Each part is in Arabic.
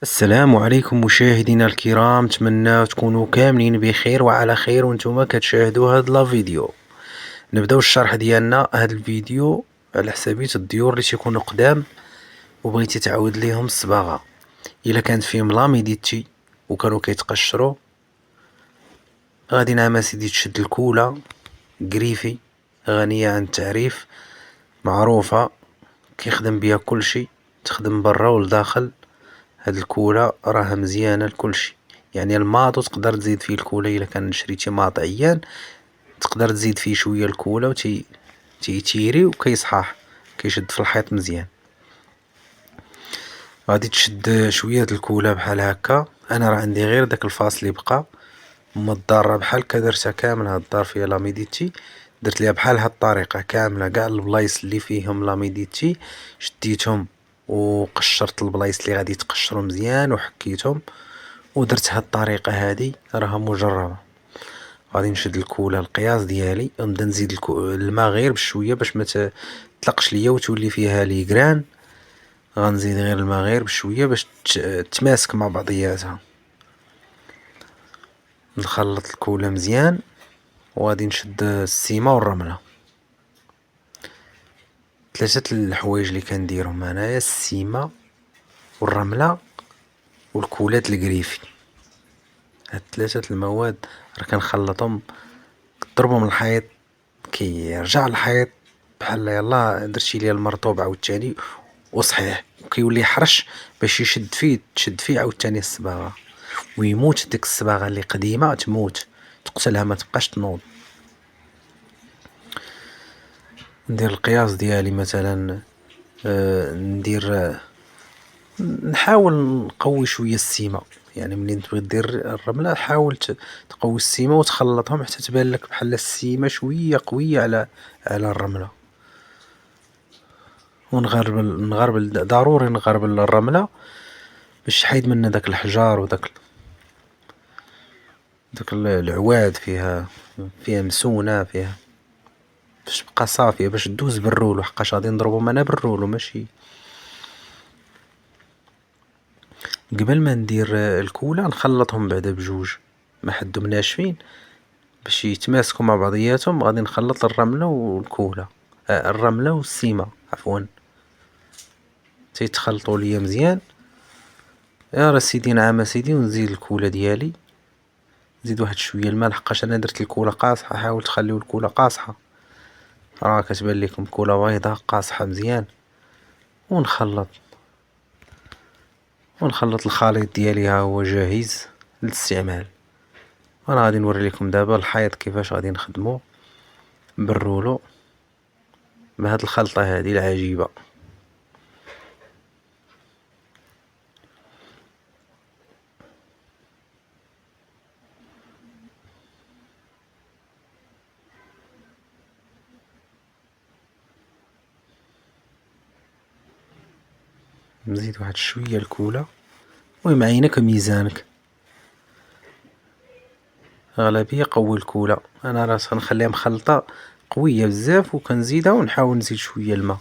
السلام عليكم مشاهدينا الكرام، نتمنى تكونوا كاملين بخير وعلى خير وانتم كتشاهدوا هذا الفيديو. نبداو الشرح ديالنا. هذا الفيديو على حسابية الديور اللي تيكونوا قدام وبغيتي تعاود ليهم الصباغه. الا كانت فيهم لاميديتي وكانوا كيتقشروا، غادي نعم سيدي تشد الكوله كريفي غنيه عن التعريف، معروفه كيخدم بها كلشي، تخدم برا والداخل. هاد الكولا راها مزيانه لكلشي، يعني الماط وتقدر تزيد فيه الكولا. الا كان شريتي ماط عيان تقدر تزيد فيه شويه الكولا تيري وكيصحاح، كيشد في الحيط مزيان. غادي تشد شويه د الكولا بحال هكا. انا راه عندي غير داك الفاصل اللي بقى، اما الدار راه بحال هكا درتها كامل. هاد الدار فيها لاميديتي، درت ليها بحال هاد الطريقه كامله. كاع البلايص اللي فيهم لاميديتي شديتهم وقشرت البلايص اللي غادي يتقشروا مزيان وحكيتهم ودرت هاد الطريقه هادي راها مجربه. غادي نشد الكولا القياس ديالي ونبدا نزيد الماء غير بشويه باش ما تطلقش ليا وتولي فيها لي كران. غنزيد غير الماء غير بشويه باش تماسك مع بعضياتها. نخلط الكولا مزيان وغادي نشد السيمه والرمله. ثلاثه الحوايج اللي كنديرهم انايا: السيمه والرمله والكولات الكريفي. هاد ثلاثه المواد راه كنخلطهم، كضربهم الحيط كيرجع الحيط بحال يلا درتي ليا المرطوب عاوتاني وصحيح، وكيولي يحرش باش يشد فيه تشد فيه عاوتاني الصباغه، ويموت ديك الصباغه اللي قديمه تموت تقتلها ما تبقاش تنوض. ندير القياس ديالي مثلا، ندير نحاول نقوي شويه السيمه. يعني ملي تبغي دير الرمله حاول تقوي السيمه وتخلطهم حتى تبان لك بحال السيمه شويه قويه على الرمله. ونغربل ضروري نغربل الرمله باش تحيد منا داك الحجار وداك العواد فيها مسونه، فيها باش تبقى صافيه باش دوز بالرولو، حقاش غادي نضربهم انا بالرولو ماشي. قبل ما ندير الكولا نخلطهم بعدا بجوج ما حدهم ناشفين باش يتماسكوا مع بعضياتهم. غادي نخلط الرمله والكولا، الرمله والسيمه عفوا، تيتخلطوا ليا مزيان. يا راه سيدي نعم سيدي، ونزيد الكولا ديالي، نزيد واحد شويه الماء حقاش انا درت الكولا قاصحه. حاول تخليو الكولا قاصحه، راه كتبان لكم كولا بيضاء قاصحه مزيان. ونخلط الخليط ديالي ها هو جاهز للاستعمال. انا غادي نوري لكم دابا الحيط كيفاش غادي نخدمو بالرولو بهاد الخلطه هذه العجيبه. نزيد واحد شويه الكولا، المهم عينك وميزانك. اغلبيه قوي الكولا، انا راه غنخليها مخلطه قويه بزاف وكنزيدها ونحاول نزيد شويه الماء.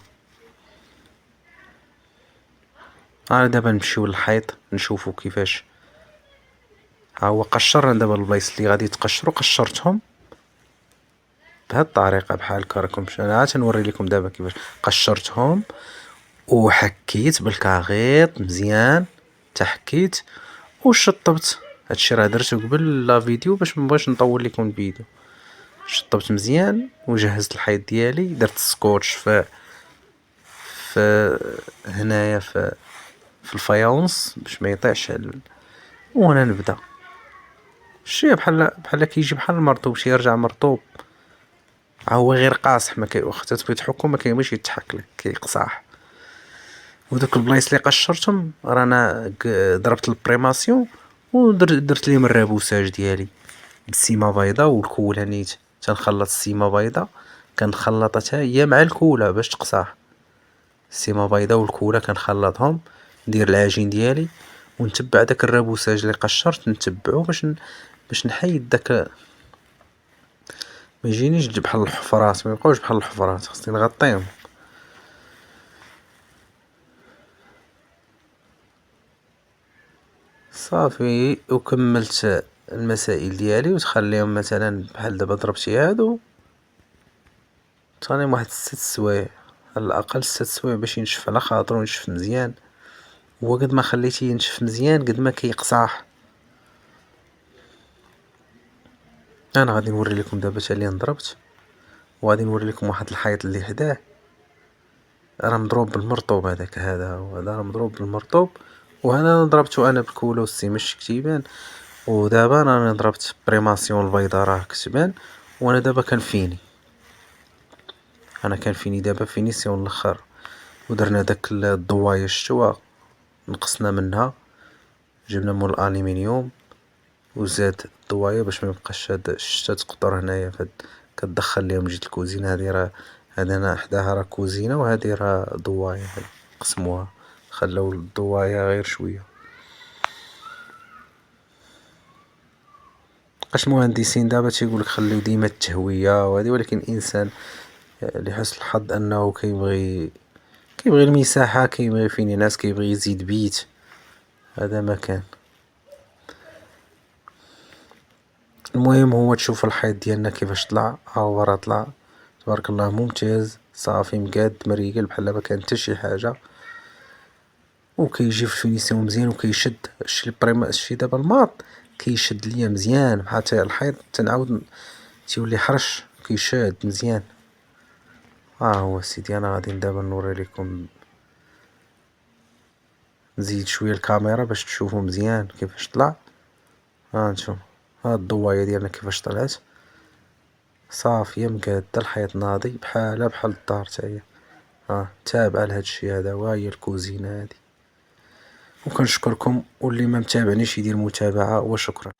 دابا نمشيو للحيط نشوفو كيفاش. ها هو قشرنا دابا البلايص اللي غادي يتقشروا، قشرتهم بهاد الطريقه بحال هكا. راكم انا تنوري لكم دابا كيفاش قشرتهم وحكيت بالكاغيط مزيان، تحكيت وشطبت. هادشي راه درتو قبل لا فيديو باش مبغيتش نطول لكم الفيديو. شطبت مزيان وجهزت الحيط ديالي، درت السكوتش في هنايا في الفايونس باش ما يطيحش وانا نبدا. شي بحال كيجي بحال المرطوب، شي يرجع مرطوب. هو غير قاصح، ما وقت تبغي تحكو ما كيبغيش يتحك لك، كيقصاح. ودوك البلايص اللي قشرتهم رانا ضربت البريماسيون درت ليهم الرابوساج ديالي بالسيمه بيضا والكولا. نيت تنخلط السيمه بيضا، كنخلطها حتى هي مع الكولا باش تقصاح. السيمه بيضا والكولا كنخلطهم، ندير العجين ديالي ونتبع داك الرابوساج اللي قشرت نتبعو باش نحيد داك، ما يجينيش بحال الحفرات، ما يبقاوش بحال الحفرات، خصني نغطيهم. صافي وكملت المسائل ديالي وتخليهم مثلا بحال دابا ضربتي هادو تخليهم واحد 6 سوايع على الاقل 6 سوايع باش ينشف على خاطرو ينشف مزيان. هو قد ما خليتيه ينشف مزيان قد ما كيقصاح. انا غادي نوري لكم دابا تا اللي ضربت وغادي نوري لكم واحد الحيط اللي حداه راه مضروب بالمرطوب. هذاك هذا راه مضروب بالمرطوب وهنا ضربته انا بالكولا والسي مش كتيبان. ودابا راني ضربت بريماسيون البيضاء راه كتبان. وانا دابا كنفيني دابا فينيسيون الاخر. ودرنا داك الضوايه شتوها نقصنا منها جبنا مول الالومنيوم وزاد الضوايه باش ما يبقاش هاد الشتا تقطر هنايا كتدخل ليهم جهة الكوزينه. هادي راه هنا حداها راه كوزينه وهادي راه ضوايه قسموها خلاو الضوايه غير شويه. بقاش المهندسين دابا تيقولك خليو ديما التهويه وهادي ولكن الانسان لحسن الحظ انه كيبغي المساحه كيبغي فين ينعس كيبغي يزيد بيت. هذا ما كان. المهم هو تشوف الحيط ديالنا كيفاش طلع. ها هو راه طلع تبارك الله ممتاز صافي مقاد مريقل بحال ما كان حتى شي حاجه وكيجي في الفينيسيون مزيان وكيشد. الشي دابا الماط كيشد ليا مزيان بحال حتى الحيط تنعاود تيولي حرش كيشاد مزيان. ها هو سيدي انا غادي دابا نوري لكم نزيد شويه الكاميرا باش تشوفوا مزيان كيفاش طلع. ها نتوما ها الضوايه ديالنا كيفاش طلعت صافيه مقاده الحيط ناضي بحال الدار حتى هي. ها تابعه لهاد الشي هذا وهي الكوزينه هادي. وكنشكركم واللي ما متابعنيش يدير متابعه وشكرا.